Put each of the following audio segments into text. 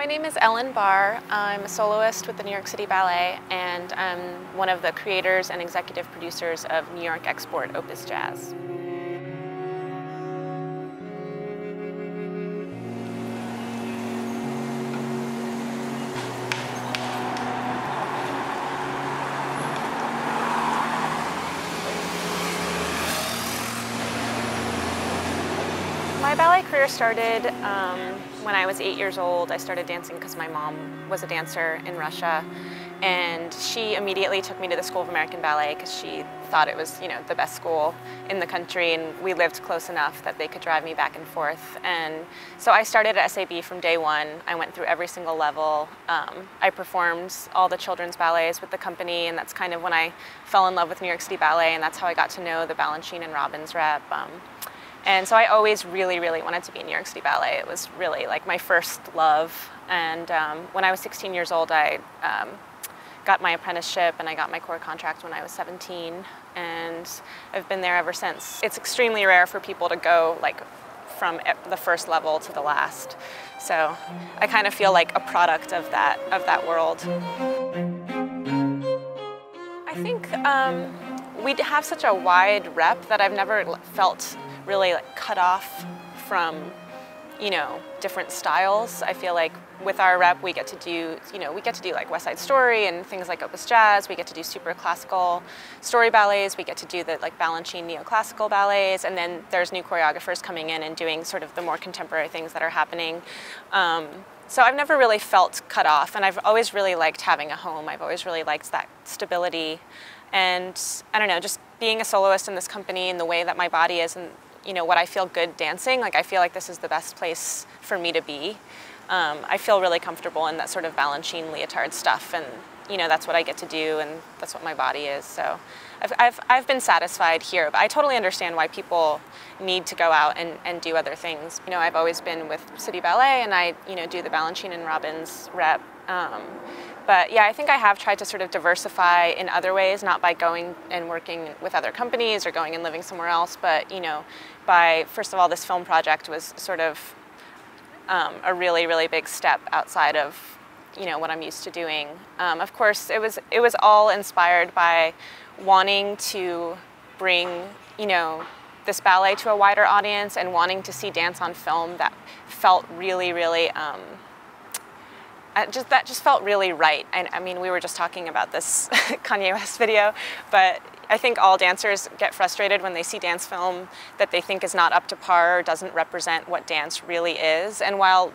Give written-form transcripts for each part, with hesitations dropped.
My name is Ellen Barr. I'm a soloist with the New York City Ballet, and I'm one of the creators and executive producers of New York export Opus Jazz. My ballet career started when I was 8 years old. I started dancing because my mom was a dancer in Russia, and she immediately took me to the School of American Ballet because she thought it was, the best school in the country, and we lived close enough that they could drive me back and forth. And so I started at SAB from day one. I went through every single level. I performed all the children's ballets with the company, and that's kind of when I fell in love with New York City Ballet, and that's how I got to know the Balanchine and Robbins rep. And so I always really wanted to be in New York City Ballet. It was really like my first love. And when I was 16 years old, I got my apprenticeship and I got my core contract when I was 17. And I've been there ever since. It's extremely rare for people to go from the first level to the last. So I kind of feel like a product of that world. I think we have such a wide rep that I've never felt really cut off from, different styles. I feel like with our rep we get to do, like West Side Story and things like Opus Jazz. We get to do super classical story ballets. We get to do the Balanchine neoclassical ballets, and then there's new choreographers coming in and doing sort of the more contemporary things that are happening. So I've never really felt cut off, and I've always really liked having a home. I've always really liked that stability. And I don't know, just being a soloist in this company and the way that my body is and what I feel good dancing, I feel like this is the best place for me to be. I feel really comfortable in that sort of Balanchine leotard stuff, and that's what I get to do, and that's what my body is. So I've been satisfied here, but I totally understand why people need to go out and do other things. I've always been with City Ballet, and I do the Balanchine and Robbins rep. But yeah, I think I have tried to sort of diversify in other ways, not by going and working with other companies or going and living somewhere else, but by, first of all, this film project was sort of a really big step outside of what I'm used to doing. Of course, it was all inspired by wanting to bring this ballet to a wider audience and wanting to see dance on film that felt really that just felt really right. And I mean, we were just talking about this Kanye West video, but I think all dancers get frustrated when they see dance film that they think is not up to par or doesn't represent what dance really is. And while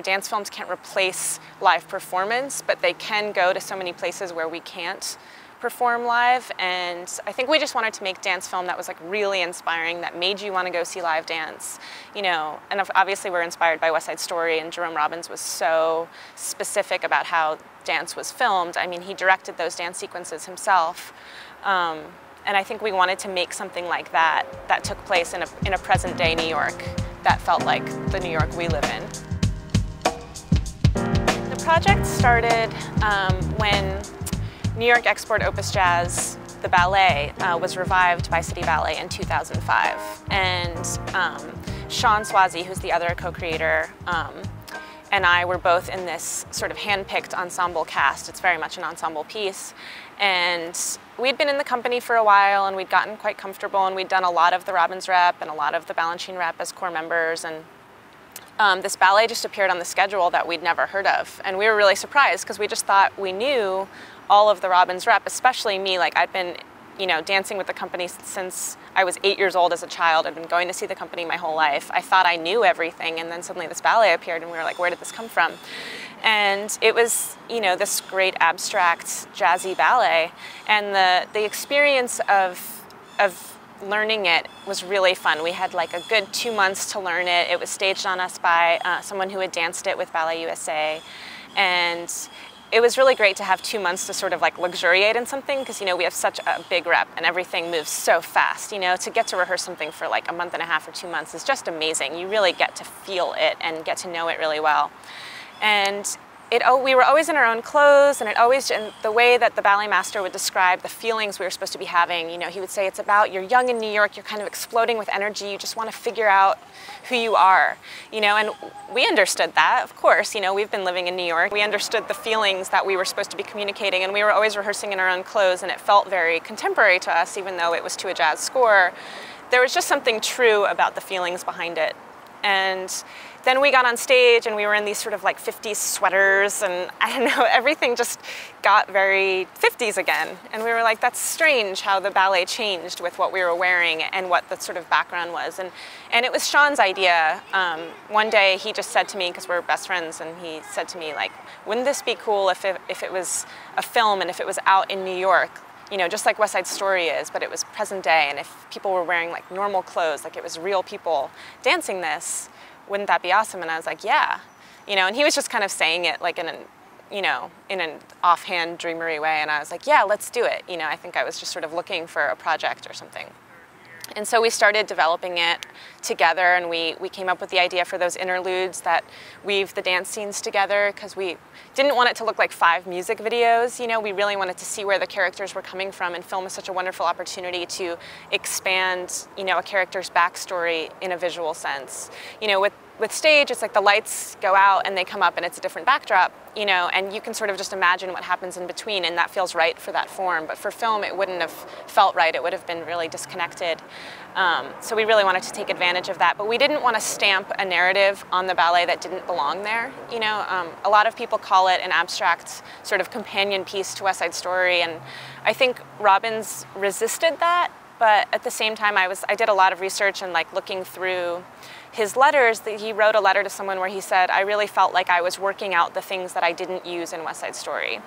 dance films can't replace live performance, but they can go to so many places where we can't perform live, and I think we just wanted to make dance film that was really inspiring, that made you want to go see live dance, and obviously we're inspired by West Side Story, and Jerome Robbins was so specific about how dance was filmed. I mean, he directed those dance sequences himself, and I think we wanted to make something like that took place in a present day New York that felt like the New York we live in. The project started when New York export Opus Jazz, the ballet, was revived by City Ballet in 2005. And Sean Swazi, who's the other co-creator, and I were both in this sort of hand-picked ensemble cast. It's very much an ensemble piece. And we'd been in the company for a while, and we'd gotten quite comfortable, and we'd done a lot of the Robbins rep and a lot of the Balanchine rep as core members. And this ballet just appeared on the schedule that we'd never heard of. And we were really surprised because we just thought we knew all of the Robbins rep, especially me. I'd been, dancing with the company since I was 8 years old as a child. I'd been going to see the company my whole life. I thought I knew everything, and then suddenly this ballet appeared, and we were like, where did this come from? And it was, this great abstract jazzy ballet, and the experience of learning it was really fun. We had a good 2 months to learn it. It was staged on us by someone who had danced it with Ballet USA, and it was really great to have 2 months to sort of luxuriate in something, because we have such a big rep and everything moves so fast. To get to rehearse something for a month and a half or 2 months is just amazing. You really get to feel it and get to know it really well. And we were always in our own clothes, and the way that the ballet master would describe the feelings we were supposed to be having, you know, he would say it's about, you're young in New York, you're kind of exploding with energy, you just want to figure out who you are, you know, and we understood that, of course, you know, we've been living in New York. We understood the feelings that we were supposed to be communicating, and we were always rehearsing in our own clothes, and it felt very contemporary to us, even though it was to a jazz score. There was just something true about the feelings behind it. And then we got on stage and we were in these sort of like 50s sweaters, and I don't know, everything just got very 50s again. And we were like, that's strange how the ballet changed with what we were wearing and what the sort of background was. And it was Sean's idea. One day he just said to me, because we're best friends, and he said to me, like, wouldn't this be cool if it was a film and if it was out in New York? You know, just like West Side Story is, but it was present day, and if people were wearing like normal clothes, like it was real people dancing this, wouldn't that be awesome? And I was like, yeah, you know, and he was just kind of saying it like in an offhand dreamery way, and I was like, yeah, let's do it. You know, I think I was just sort of looking for a project or something. And so we started developing it together, and we came up with the idea for those interludes that weave the dance scenes together, because we didn't want it to look like 5 music videos. You know, we really wanted to see where the characters were coming from, and film is such a wonderful opportunity to expand, you know, a character's backstory in a visual sense. You know, with stage, it's like the lights go out and they come up and it's a different backdrop, you know, and you can sort of just imagine what happens in between, and that feels right for that form. But for film, it wouldn't have felt right. It would have been really disconnected. So we really wanted to take advantage of that, but we didn't want to stamp a narrative on the ballet that didn't belong there. You know, a lot of people call it an abstract sort of companion piece to West Side Story, and I think Robbins resisted that. But at the same time, I did a lot of research and like looking through his letters. That he wrote a letter to someone where he said, I really felt like I was working out the things that I didn't use in West Side Story.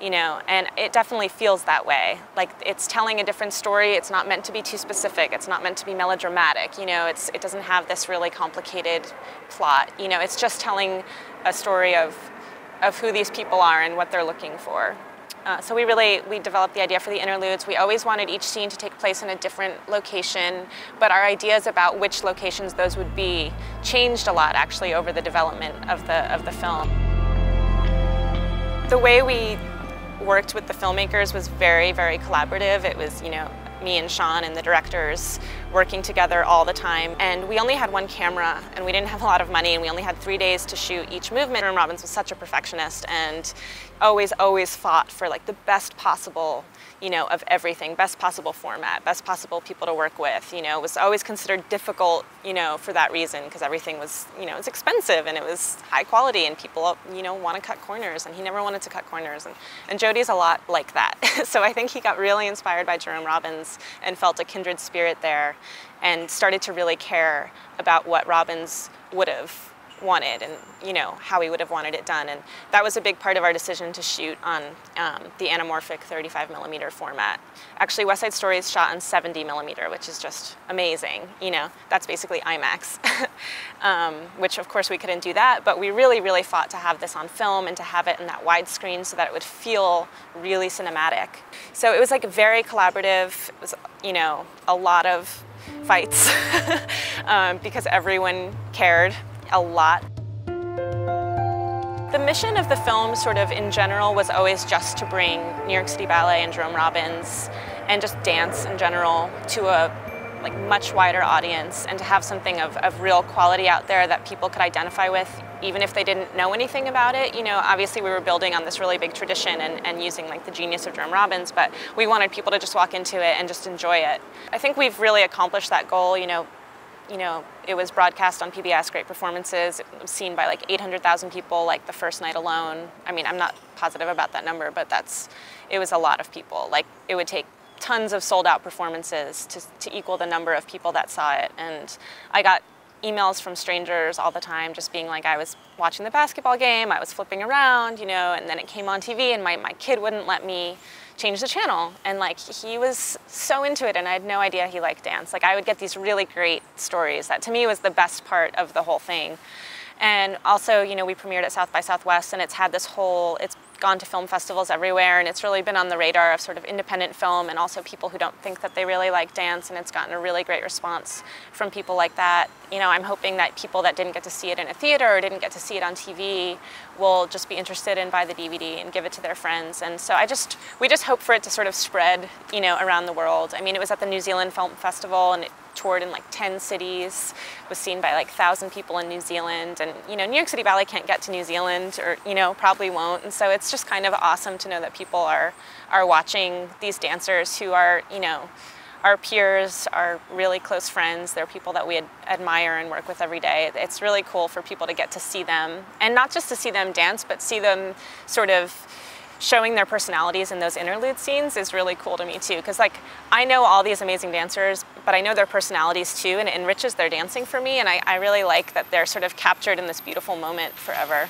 You know, and it definitely feels that way. Like, it's telling a different story. It's not meant to be too specific. It's not meant to be melodramatic. You know, it doesn't have this really complicated plot. You know, it's just telling a story of who these people are and what they're looking for. So we developed the idea for the interludes. We always wanted each scene to take place in a different location, but our ideas about which locations those would be changed a lot, actually, over the development of the film. The way we worked with the filmmakers was very, very collaborative. It was, you know, me and Sean and the directors working together all the time. And we only had one camera, and we didn't have a lot of money, and we only had 3 days to shoot each movement. Jerome Robbins was such a perfectionist and always fought for like the best possible, you know, of everything, best possible format, best possible people to work with. You know, it was always considered difficult, you know, for that reason, because everything was, you know, it's expensive and it was high quality, and people, you know, want to cut corners, and he never wanted to cut corners. And Jody's a lot like that. So I think he got really inspired by Jerome Robbins and felt a kindred spirit there, and started to really care about what Robbins would have wanted, and, you know, how he would have wanted it done. And that was a big part of our decision to shoot on the anamorphic 35mm format. Actually, West Side Story is shot on 70mm, which is just amazing. You know, that's basically IMAX, which of course we couldn't do that, but we really fought to have this on film and to have it in that widescreen so that it would feel really cinematic. So it was like very collaborative. It was, you know, a lot of fights because everyone cared a lot. The mission of the film, sort of in general, was always just to bring New York City Ballet and Jerome Robbins and just dance in general to a like much wider audience, and to have something of real quality out there that people could identify with, even if they didn't know anything about it. You know, obviously we were building on this really big tradition and using like the genius of Jerome Robbins, but we wanted people to just walk into it and just enjoy it. I think we've really accomplished that goal. You know, it was broadcast on PBS, great performances. It was seen by like 800,000 people like the first night alone. I mean, I'm not positive about that number, but it was a lot of people. Like, it would take tons of sold-out performances to equal the number of people that saw it. And I got emails from strangers all the time just being like, I was watching the basketball game, I was flipping around, you know, and then it came on TV, and my kid wouldn't let me change the channel. And like, he was so into it, and I had no idea he liked dance. Like, I would get these really great stories that to me was the best part of the whole thing. And also, you know, we premiered at South by Southwest, and it's had this whole, it's gone to film festivals everywhere, and it's really been on the radar of sort of independent film and also people who don't think that they really like dance, and it's gotten a really great response from people like that. You know, I'm hoping that people that didn't get to see it in a theater or didn't get to see it on TV will just be interested and buy the DVD and give it to their friends. And so we just hope for it to sort of spread, you know, around the world. I mean, it was at the New Zealand Film Festival, and it toured in like 10 cities, was seen by like 1,000 people in New Zealand. And, you know, New York City Ballet can't get to New Zealand, or, you know, probably won't. And so it's just kind of awesome to know that people are watching these dancers who are, you know, our peers, our really close friends. They're people that we admire and work with every day. It's really cool for people to get to see them, and not just to see them dance, but see them sort of showing their personalities in those interlude scenes is really cool to me too. Because like, I know all these amazing dancers, but I know their personalities too, and it enriches their dancing for me, and I really like that they're sort of captured in this beautiful moment forever.